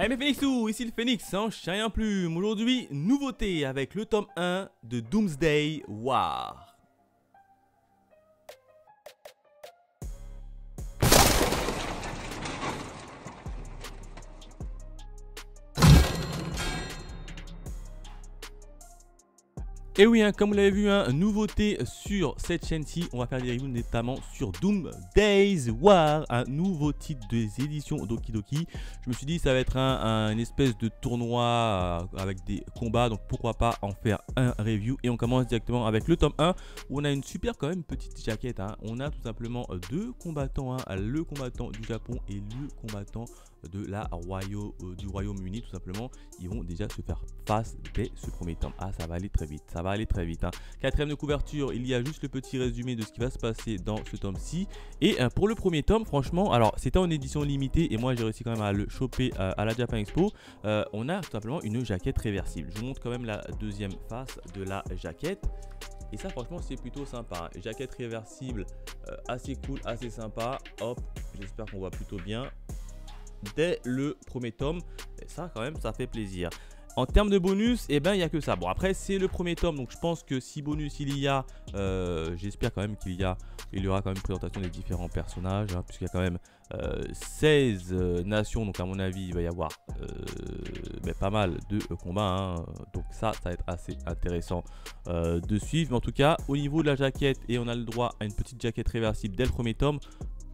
Hey mes Phoenixous, ici le Phoenix, hein, chien plume. Aujourd'hui, nouveauté avec le tome 1 de Doomsday War. Et oui, hein, comme vous l'avez vu, hein, nouveauté sur cette chaîne-ci, on va faire des reviews notamment sur Doomsday War, un nouveau titre des éditions Doki Doki. Je me suis dit ça va être une espèce de tournoi avec des combats, donc pourquoi pas en faire un review. Et on commence directement avec le tome 1 où on a une super quand même petite jaquette. Hein. On a tout simplement deux combattants, hein, le combattant du Japon et le combattant de du Royaume-Uni, tout simplement. Ils vont déjà se faire face dès ce premier tome. Ah, ça va aller très vite, ça va aller très vite. Hein. Quatrième de couverture, il y a juste le petit résumé de ce qui va se passer dans ce tome-ci. Et pour le premier tome, franchement, alors c'était en édition limitée et moi j'ai réussi quand même à le choper à la Japan Expo. On a tout simplement une jaquette réversible. Je vous montre quand même la deuxième face de la jaquette. Et ça franchement c'est plutôt sympa, hein. Jaquette réversible, assez cool, assez sympa. Hop, j'espère qu'on voit plutôt bien dès le premier tome, et ça quand même ça fait plaisir. En termes de bonus, eh ben il n'y a que ça. Bon après c'est le premier tome, donc je pense que si bonus il y a, j'espère quand même qu'il y aura quand même une présentation des différents personnages, hein, puisqu'il y a quand même 16 nations, donc à mon avis il va y avoir pas mal de combats, hein. Donc ça va être assez intéressant de suivre. Mais en tout cas au niveau de la jaquette, et on a le droit à une petite jaquette réversible dès le premier tome.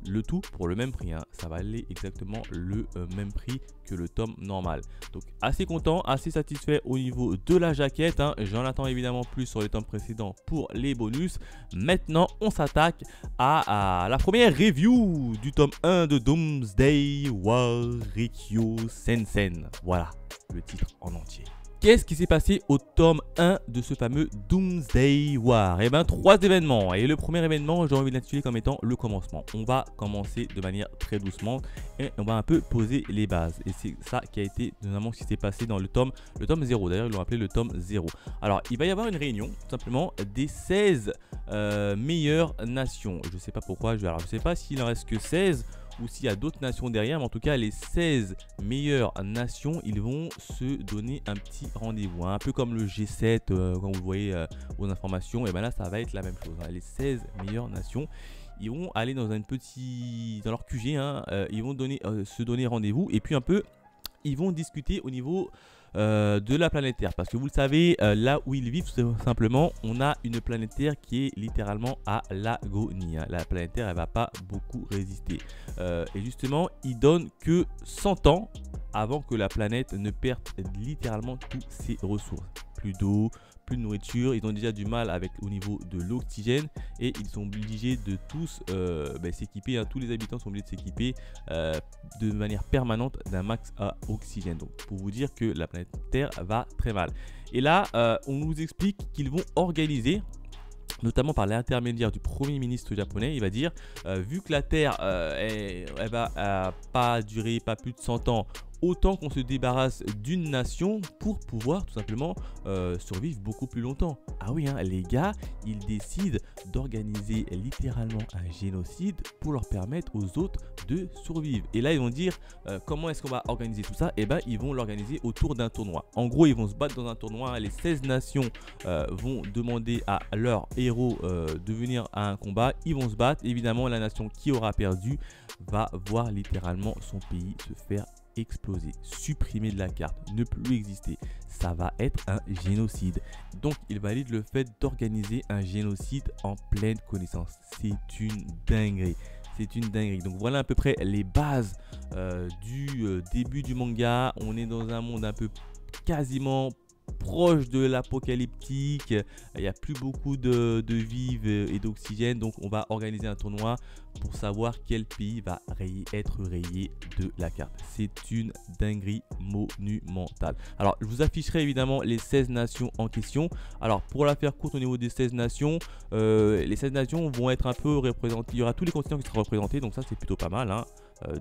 Le tout pour le même prix, hein. Ça va aller exactement le même prix que le tome normal. Donc assez content, assez satisfait au niveau de la jaquette, hein. J'en attends évidemment plus sur les tomes précédents pour les bonus. Maintenant on s'attaque à la première review du tome 1 de Doomsday War Rikyo Sensen. Voilà le titre en entier. Qu'est-ce qui s'est passé au tome 1 de ce fameux Doomsday War? Eh bien, 3 événements. Et le premier événement, j'ai envie de l'intituler comme étant le commencement. On va commencer de manière très doucement et on va un peu poser les bases. Et c'est ça qui a été notamment ce qui s'est passé dans le tome 0. D'ailleurs, ils l'ont appelé le tome 0. Alors, il va y avoir une réunion, tout simplement, des 16 meilleures nations. Je ne sais pas pourquoi. Alors, je ne sais pas s'il en reste que 16 ou s'il y a d'autres nations derrière, mais en tout cas les 16 meilleures nations, ils vont se donner un petit rendez-vous, hein. Un peu comme le G7 quand vous voyez aux informations, et bien là ça va être la même chose, hein. Les 16 meilleures nations, ils vont aller dans dans leur QG, hein, ils vont se donner rendez-vous, et puis un peu ils vont discuter au niveau de la planète Terre, parce que vous le savez, là où ils vivent tout simplement, on a une planète Terre qui est littéralement à l'agonie, hein. La planète Terre elle va pas beaucoup résister, et justement ils donnent que 100 ans avant que la planète ne perde littéralement toutes ses ressources. Plus d'eau, plus de nourriture, ils ont déjà du mal au niveau de l'oxygène, et ils sont obligés de tous s'équiper, hein. Tous les habitants sont obligés de s'équiper de manière permanente d'un max à oxygène. Donc pour vous dire que la planète Terre va très mal. Et là on nous explique qu'ils vont organiser, notamment par l'intermédiaire du premier ministre japonais, il va dire vu que la Terre elle va pas durer pas plus de 100 ans, autant qu'on se débarrasse d'une nation pour pouvoir tout simplement survivre beaucoup plus longtemps. Ah oui, hein, les gars, ils décident d'organiser littéralement un génocide pour leur permettre aux autres de survivre. Et là, ils vont dire comment est-ce qu'on va organiser tout ça? Et ben, ils vont l'organiser autour d'un tournoi. En gros, ils vont se battre dans un tournoi. Les 16 nations vont demander à leurs héros de venir à un combat. Ils vont se battre. Évidemment, la nation qui aura perdu va voir littéralement son pays se faire exploser, supprimer de la carte, ne plus exister. Ça va être un génocide. Donc il valide le fait d'organiser un génocide en pleine connaissance. C'est une dinguerie. C'est une dinguerie. Donc voilà à peu près les bases du début du manga. On est dans un monde un peu quasiment proche de l'apocalyptique, il n'y a plus beaucoup de vivres et d'oxygène, donc on va organiser un tournoi pour savoir quel pays va être rayé de la carte. C'est une dinguerie monumentale. Alors je vous afficherai évidemment les 16 nations en question. Alors pour la faire courte, au niveau des 16 nations, les 16 nations vont être un peu représentées, il y aura tous les continents qui seront représentés, donc ça c'est plutôt pas mal, hein.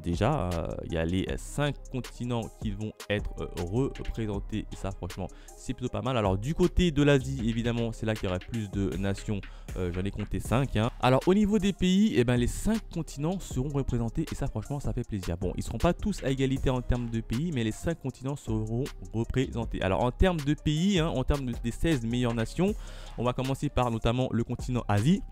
déjà, il y a les 5 continents qui vont être représentés et ça franchement c'est plutôt pas mal. Alors du côté de l'Asie évidemment c'est là qu'il y aura plus de nations, j'en ai compté 5 hein. Alors au niveau des pays, eh ben, les 5 continents seront représentés et ça franchement ça fait plaisir. Bon, ils ne seront pas tous à égalité en termes de pays, mais les 5 continents seront représentés. Alors en termes de pays, hein, en termes des 16 meilleures nations, on va commencer par notamment le continent Asie.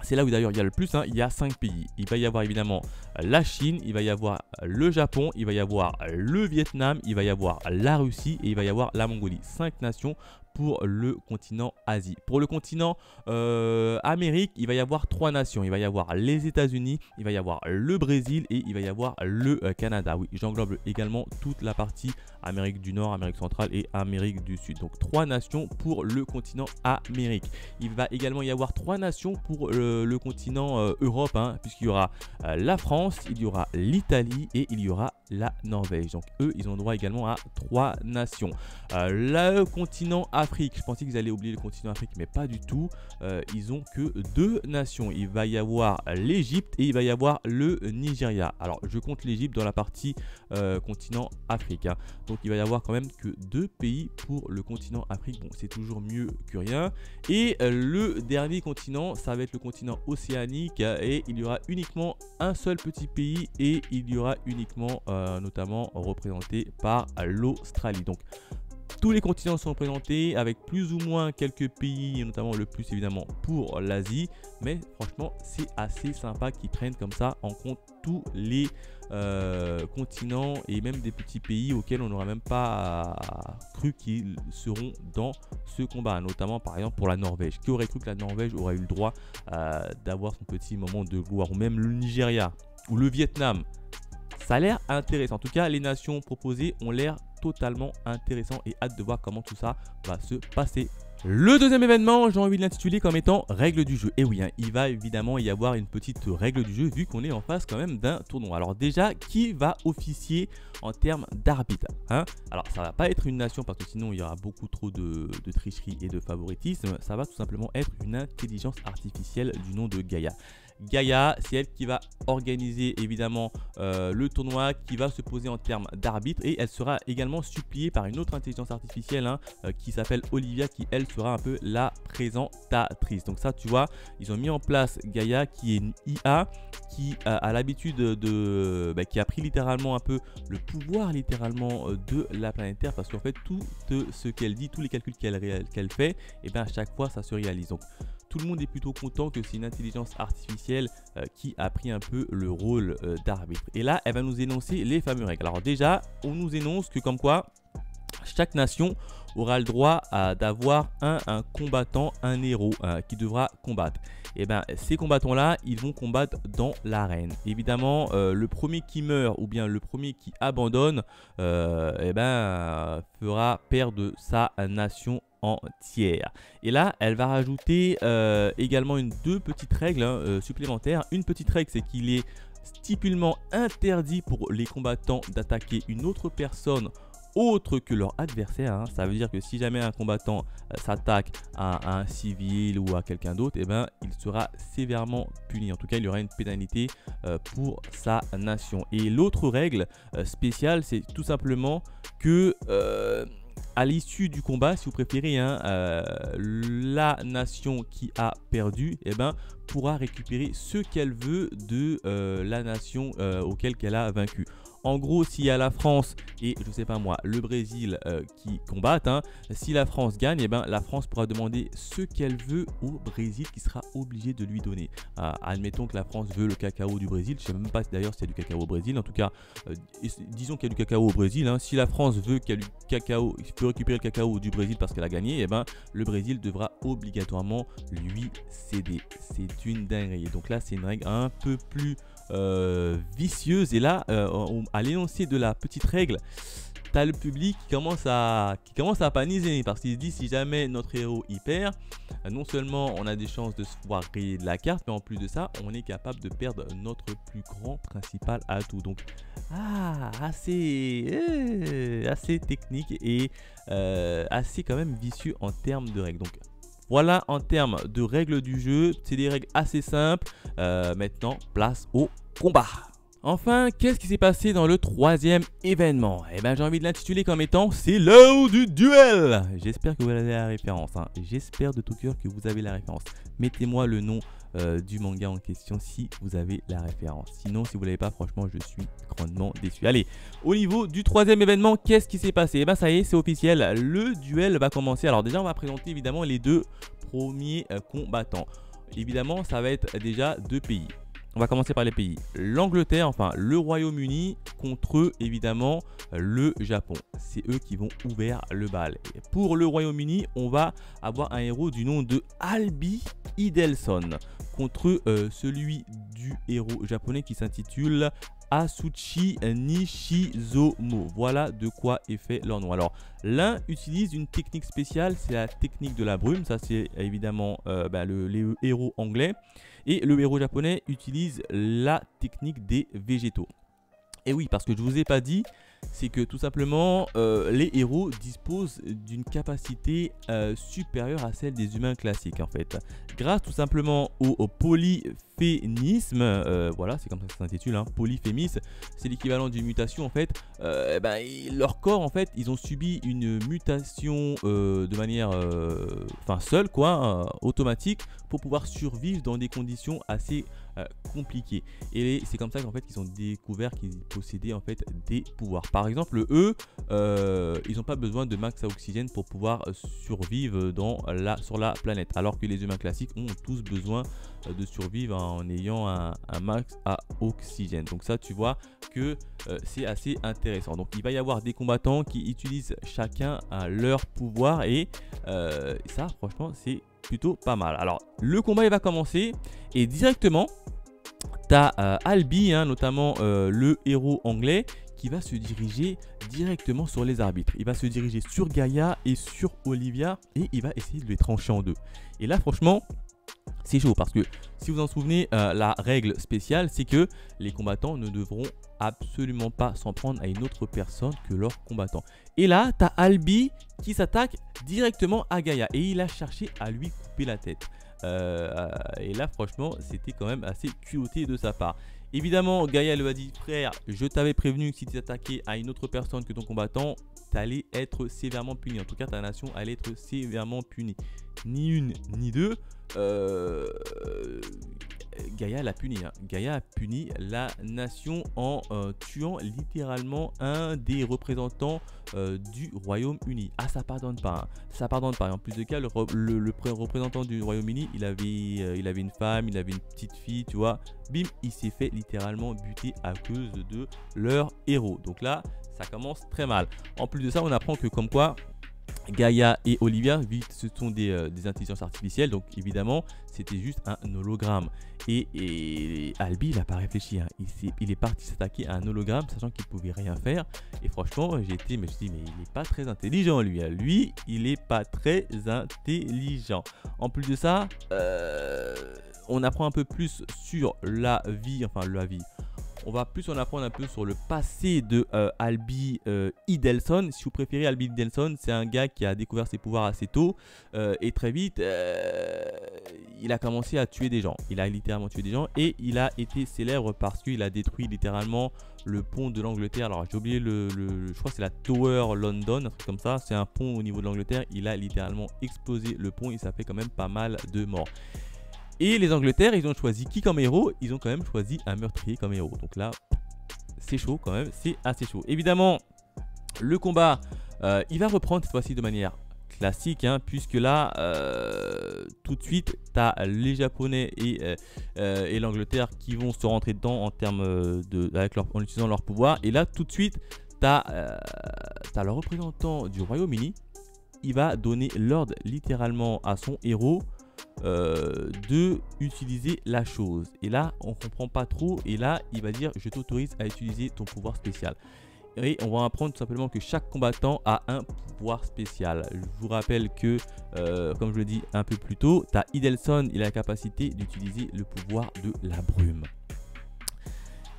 C'est là où d'ailleurs il y a le plus, hein, il y a 5 pays. Il va y avoir évidemment la Chine, il va y avoir le Japon, il va y avoir le Vietnam, il va y avoir la Russie et il va y avoir la Mongolie. 5 nations pour le continent Asie. Pour le continent Amérique, il va y avoir 3 nations. Il va y avoir les États-Unis, il va y avoir le Brésil et il va y avoir le Canada. Oui, j'englobe également toute la partie Amérique du Nord, Amérique centrale et Amérique du Sud. Donc 3 nations pour le continent Amérique. Il va également y avoir 3 nations pour le continent Europe, hein, puisqu'il y aura la France, il y aura l'Italie et il y aura la Norvège. Donc eux, ils ont droit également à 3 nations. Le continent Afrique, je pensais qu'ils allaient oublier le continent Afrique, mais pas du tout. Ils ont que 2 nations. Il va y avoir l'Égypte et il va y avoir le Nigeria. Alors je compte l'Égypte dans la partie continent Afrique, hein. Donc il va y avoir quand même que 2 pays pour le continent Afrique. Bon, c'est toujours mieux que rien. Et le dernier continent, ça va être le continent océanique et il y aura uniquement un seul petit pays et il y aura uniquement notamment représenté par l'Australie. Donc tous les continents sont représentés avec plus ou moins quelques pays, et notamment le plus évidemment pour l'Asie. Mais franchement, c'est assez sympa qu'ils prennent comme ça en compte tous les continents et même des petits pays auxquels on n'aurait même pas cru qu'ils seront dans ce combat. Notamment par exemple pour la Norvège. Qui aurait cru que la Norvège aurait eu le droit d'avoir son petit moment de gloire, ou même le Nigeria ou le Vietnam. Ça a l'air intéressant. En tout cas, les nations proposées ont l'air totalement intéressant et hâte de voir comment tout ça va se passer. Le deuxième événement, j'ai envie de l'intituler comme étant règle du jeu. Et oui, hein, il va évidemment y avoir une petite règle du jeu vu qu'on est en face quand même d'un tournoi. Alors déjà, qui va officier en termes d'arbitre, hein? Alors ça va pas être une nation parce que sinon il y aura beaucoup trop de tricherie et de favoritisme. Ça va tout simplement être une intelligence artificielle du nom de Gaïa. Gaïa, c'est elle qui va organiser évidemment le tournoi, qui va se poser en termes d'arbitre et elle sera également suppliée par une autre intelligence artificielle hein, qui s'appelle Olivia, qui elle sera un peu la présentatrice. Donc ça tu vois, ils ont mis en place Gaïa qui est une IA qui a l'habitude qui a pris littéralement un peu le pouvoir littéralement de la planète Terre, parce qu'en fait tout ce qu'elle dit, tous les calculs qu'elle fait, et bien à chaque fois ça se réalise. Donc tout le monde est plutôt content que c'est une intelligence artificielle qui a pris un peu le rôle d'arbitre. Et là, elle va nous énoncer les fameuses règles. Alors déjà, on nous énonce que comme quoi chaque nation aura le droit d'avoir un combattant, un héros qui devra combattre. Et bien ces combattants-là, ils vont combattre dans l'arène. Évidemment, le premier qui meurt ou bien le premier qui abandonne fera perdre sa nation entière. Et là, elle va rajouter également deux petites règles supplémentaires. Une petite règle, c'est qu'il est stipulement interdit pour les combattants d'attaquer une autre personne autre que leur adversaire, hein. Ça veut dire que si jamais un combattant s'attaque à un civil ou à quelqu'un d'autre, il sera sévèrement puni. En tout cas, il y aura une pénalité pour sa nation. Et l'autre règle spéciale, c'est tout simplement que à l'issue du combat, si vous préférez, la nation qui a perdu pourra récupérer ce qu'elle veut de la nation auquel qu'elle a vaincu. En gros, s'il y a la France et je sais pas moi, le Brésil qui combattent, si la France gagne, la France pourra demander ce qu'elle veut au Brésil qui sera obligé de lui donner. Admettons que la France veut le cacao du Brésil. Je ne sais même pas d'ailleurs s'il y a du cacao au Brésil. En tout cas, disons qu'il y a du cacao au Brésil. Si la France veut qu'il y ait du cacao, il peut récupérer le cacao du Brésil parce qu'elle a gagné, le Brésil devra obligatoirement lui céder. C'est une dinguerie. Donc là, c'est une règle un peu plus vicieuse. Et là, à l'énoncé de la petite règle, t'as le public qui commence à paniser parce qu'il se dit si jamais notre héros y perd, non seulement on a des chances de se voir rayer de la carte, mais en plus de ça, on est capable de perdre notre plus grand principal atout. Donc assez technique et assez quand même vicieux en termes de règles. Donc voilà en termes de règles du jeu, c'est des règles assez simples. Maintenant, place au combat. Enfin, qu'est-ce qui s'est passé dans le troisième événement? Eh ben, j'ai envie de l'intituler comme étant c'est l'heure du duel. J'espère que vous avez la référence, hein. J'espère de tout cœur que vous avez la référence. Mettez-moi le nom du manga en question si vous avez la référence. Sinon, si vous ne l'avez pas, franchement, je suis grandement déçu. Allez, au niveau du troisième événement, qu'est-ce qui s'est passé? Eh ben, ça y est, c'est officiel. Le duel va commencer. Alors déjà, on va présenter évidemment les deux premiers combattants. Évidemment, ça va être déjà deux pays. On va commencer par les pays. L'Angleterre, enfin le Royaume-Uni contre évidemment le Japon. C'est eux qui vont ouvrir le bal. Et pour le Royaume-Uni, on va avoir un héros du nom de Albi Idelson contre celui du héros japonais qui s'intitule Asuchi Nishizomo. Voilà de quoi est fait leur nom. Alors, l'un utilise une technique spéciale, c'est la technique de la brume. Ça, c'est évidemment le héros anglais. Et le héros japonais utilise la technique des végétaux. Et oui, parce que je ne vous ai pas dit, c'est que tout simplement, les héros disposent d'une capacité supérieure à celle des humains classiques en fait. Grâce tout simplement au polyphémisme, voilà, c'est comme ça que ça s'intitule, hein, polyphémisme, c'est l'équivalent d'une mutation en fait. Leur corps en fait, ils ont subi une mutation de manière, seule quoi, automatique, pour pouvoir survivre dans des conditions assez compliquées. Et c'est comme ça qu'en fait ils ont découvert qu'ils possédaient en fait des pouvoirs. Par exemple, eux, ils n'ont pas besoin de max à oxygène pour pouvoir survivre sur la planète, alors que les humains classiques ont tous besoin de survivre en ayant un max à oxygène. Donc ça, tu vois que c'est assez intéressant. Donc il va y avoir des combattants qui utilisent chacun leur pouvoir et ça, franchement, c'est plutôt pas mal. Alors, le combat, il va commencer et directement, tu as Albi, hein, notamment le héros anglais, qui va se diriger directement sur les arbitres. Il va se diriger sur Gaïa et sur Olivia et il va essayer de les trancher en deux. Et là, franchement, c'est chaud parce que si vous en souvenez, la règle spéciale, c'est que les combattants ne devront absolument pas s'en prendre à une autre personne que leur combattant. Et là, tu as Albi qui s'attaque directement à Gaïa et il a cherché à lui couper la tête. Et là, franchement, c'était quand même assez culotté de sa part. Évidemment, Gaïa lui a dit: frère, je t'avais prévenu que si tu t'attaquais à une autre personne que ton combattant, tu allais être sévèrement puni. En tout cas, ta nation allait être sévèrement punie. Ni une, ni deux. Gaïa l'a puni. Hein. Gaïa a puni la nation en tuant littéralement un des représentants du Royaume-Uni. Ah, ça pardonne pas. Hein. Ça pardonne pas. Et en plus de cas, le représentant du Royaume-Uni, il avait une femme, il avait une petite fille, tu vois. Bim, il s'est fait littéralement buter à cause de leur héros. Donc là, ça commence très mal. En plus de ça, on apprend que comme quoi Gaïa et Olivia, ce sont des intelligences artificielles, donc évidemment c'était juste un hologramme. Et Albi, il n'a pas réfléchi, hein. Il est parti s'attaquer à un hologramme, sachant qu'il ne pouvait rien faire. Et franchement, je me suis dit, mais il n'est pas très intelligent lui. Hein. Lui, il n'est pas très intelligent. En plus de ça, on apprend un peu plus sur la vie, on va plus en apprendre un peu sur le passé de Albi Idelson. Si vous préférez, Albi Idelson, c'est un gars qui a découvert ses pouvoirs assez tôt et très vite, il a commencé à tuer des gens. Il a littéralement tué des gens et il a été célèbre parce qu'il a détruit littéralement le pont de l'Angleterre. Alors j'ai oublié je crois que c'est la Tower London, un truc comme ça. C'est un pont au niveau de l'Angleterre. Il a littéralement explosé le pont et ça fait quand même pas mal de morts. Et les Angleterres, ils ont choisi qui comme héros? Ils ont quand même choisi un meurtrier comme héros. Donc là, c'est chaud quand même, c'est assez chaud. Évidemment, le combat, il va reprendre cette fois-ci de manière classique, hein, puisque là, tout de suite, tu as les Japonais et l'Angleterre qui vont se rentrer dedans en termes en utilisant leur pouvoir. Et là, tout de suite, tu as le représentant du Royaume-Uni. Il va donner l'ordre littéralement à son héros de utiliser la chose. Et là, on comprend pas trop. Et là, il va dire: je t'autorise à utiliser ton pouvoir spécial. Et on va apprendre tout simplement que chaque combattant a un pouvoir spécial. Je vous rappelle que, comme je le dis un peu plus tôt, tu as Idelson, il a la capacité d'utiliser le pouvoir de la brume.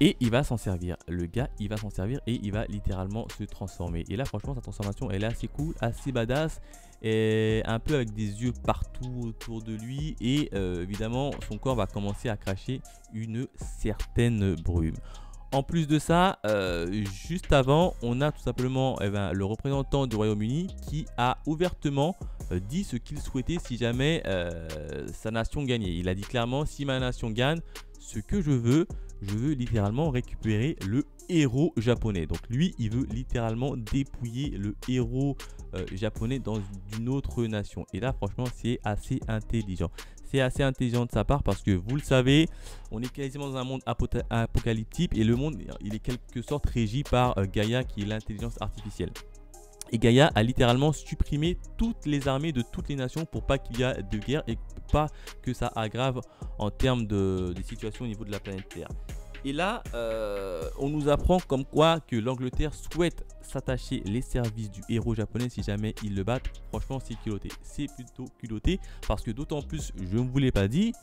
Et il va s'en servir. Le gars, il va s'en servir et il va littéralement se transformer. Et là, franchement, sa transformation, elle est assez cool, assez badass. Et un peu avec des yeux partout autour de lui. Et évidemment, son corps va commencer à cracher une certaine brume. En plus de ça, juste avant, on a tout simplement le représentant du Royaume-Uni qui a ouvertement dit ce qu'il souhaitait si jamais sa nation gagnait. Il a dit clairement, si ma nation gagne, ce que je veux littéralement récupérer le héros japonais. Donc lui, il veut littéralement dépouiller le héros japonais dans une autre nation. Et là, franchement, c'est assez intelligent. C'est assez intelligent de sa part parce que vous le savez, on est quasiment dans un monde apocalyptique et le monde, il est quelque sorte régi par Gaïa qui est l'intelligence artificielle. Et Gaïa a littéralement supprimé toutes les armées de toutes les nations pour pas qu'il y ait de guerre et pas que ça aggrave en termes de situations au niveau de la planète Terre. Et là, on nous apprend comme quoi que l'Angleterre souhaite s'attacher les services du héros japonais si jamais ils le battent. Franchement, c'est culotté. C'est plutôt culotté parce que d'autant plus, je ne vous l'ai pas dit,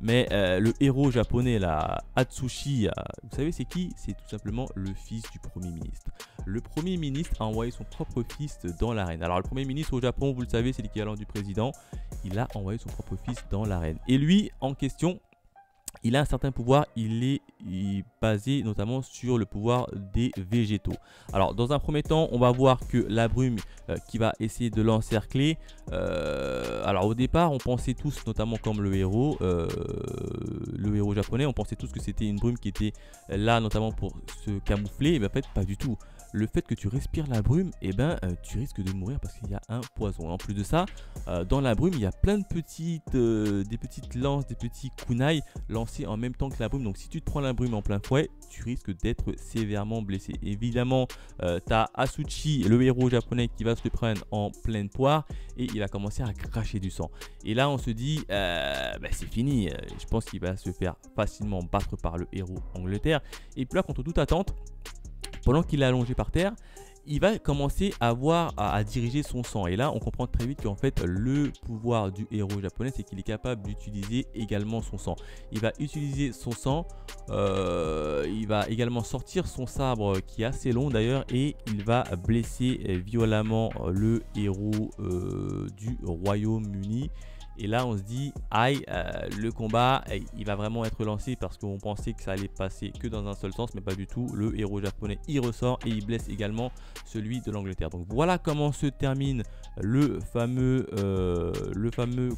mais le héros japonais, là, Atsushi, vous savez c'est qui? C'est tout simplement le fils du Premier ministre. Le Premier ministre a envoyé son propre fils dans l'arène. Alors le Premier ministre au Japon, vous le savez, c'est l'équivalent du président. Il a envoyé son propre fils dans l'arène. Et lui, en question, il a un certain pouvoir, il est basé notamment sur le pouvoir des végétaux. Alors dans un premier temps, on va voir que la brume qui va essayer de l'encercler. Alors au départ, on pensait tous, notamment comme le héros japonais, on pensait tous que c'était une brume qui était là notamment pour se camoufler. Et bien en fait, pas du tout. Le fait que tu respires la brume, et tu risques de mourir parce qu'il y a un poison. En plus de ça, dans la brume, il y a plein de des petites lances, des petits kunai lancés en même temps que la brume. Donc si tu te prends la brume en plein fouet, tu risques d'être sévèrement blessé. Évidemment, tu as Asuchi, le héros japonais, qui va se le prendre en pleine poire et il va commencer à cracher du sang. Et là, on se dit, c'est fini. Je pense qu'il va se faire facilement battre par le héros Angleterre. Et puis là, contre toute attente, pendant qu'il est allongé par terre, il va commencer à diriger son sang. Et là, on comprend très vite qu'en fait, le pouvoir du héros japonais, c'est qu'il est capable d'utiliser également son sang. Il va utiliser son sang, il va également sortir son sabre qui est assez long d'ailleurs, et il va blesser violemment le héros du Royaume-Uni. Et là, on se dit, aïe, le combat, il va vraiment être lancé parce qu'on pensait que ça allait passer que dans un seul sens, mais pas du tout. Le héros japonais, il ressort et il blesse également celui de l'Angleterre. Donc voilà comment se termine le fameux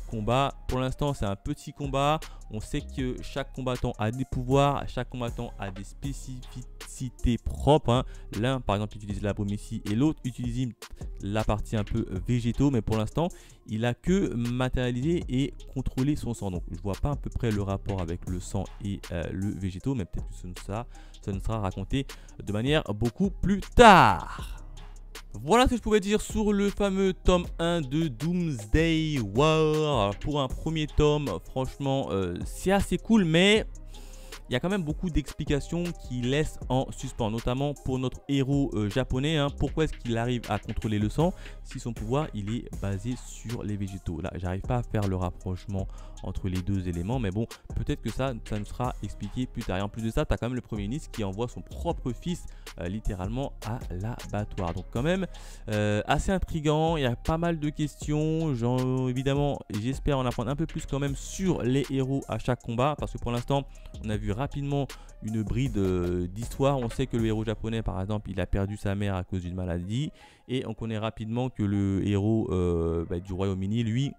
combat. Pour l'instant, c'est un petit combat. On sait que chaque combattant a des pouvoirs, chaque combattant a des spécificités propres. Hein. L'un, par exemple, utilise la brume ici et l'autre utilise la partie un peu végétaux, mais pour l'instant, il a que matérialisé et contrôlé son sang. Donc, je vois pas à peu près le rapport avec le sang et le végétaux, mais peut-être que ça ne sera raconté de manière beaucoup plus tard. Voilà ce que je pouvais dire sur le fameux tome 1 de Doomsday War. Pour un premier tome, franchement, c'est assez cool, mais il y a quand même beaucoup d'explications qui laissent en suspens, notamment pour notre héros japonais. Hein. Pourquoi est-ce qu'il arrive à contrôler le sang si son pouvoir il est basé sur les végétaux? Là, j'arrive pas à faire le rapprochement entre les deux éléments, mais bon, peut-être que ça nous sera expliqué plus tard. Et en plus de ça, tu as quand même le Premier ministre qui envoie son propre fils littéralement à l'abattoir. Donc quand même, assez intriguant, il y a pas mal de questions. Évidemment, j'espère en apprendre un peu plus quand même sur les héros à chaque combat, parce que pour l'instant, on a vu rapidement une bride d'histoire. On sait que le héros japonais, par exemple, il a perdu sa mère à cause d'une maladie, et on connaît rapidement que le héros du Royaume-Uni, lui,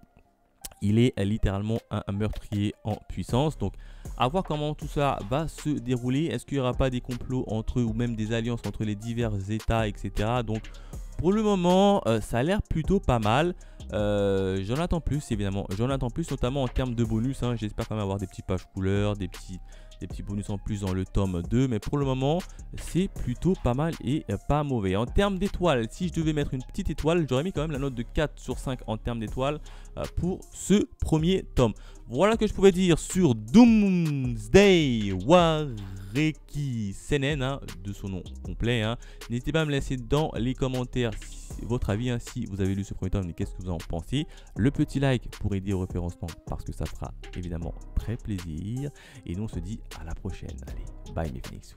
il est littéralement un meurtrier en puissance. Donc à voir comment tout ça va se dérouler. Est-ce qu'il n'y aura pas des complots entre eux ou même des alliances entre les divers états, etc. Donc pour le moment, ça a l'air plutôt pas mal. J'en attends plus, évidemment. J'en attends plus, notamment en termes de bonus. Hein. J'espère quand même avoir des petits pages couleurs, des petits bonus en plus dans le tome 2. Mais pour le moment, c'est plutôt pas mal et pas mauvais. En termes d'étoiles, si je devais mettre une petite étoile, j'aurais mis quand même la note de 4 sur 5 en termes d'étoiles pour ce premier tome. Voilà ce que je pouvais dire sur Doomsday Wareki Seinen, hein, de son nom complet. Hein. N'hésitez pas à me laisser dans les commentaires votre avis, hein, si vous avez lu ce premier tome et qu'est-ce que vous en pensez. Le petit like pour aider au référencement parce que ça fera évidemment très plaisir. Et nous on se dit à la prochaine. Allez, bye mes Phoenix.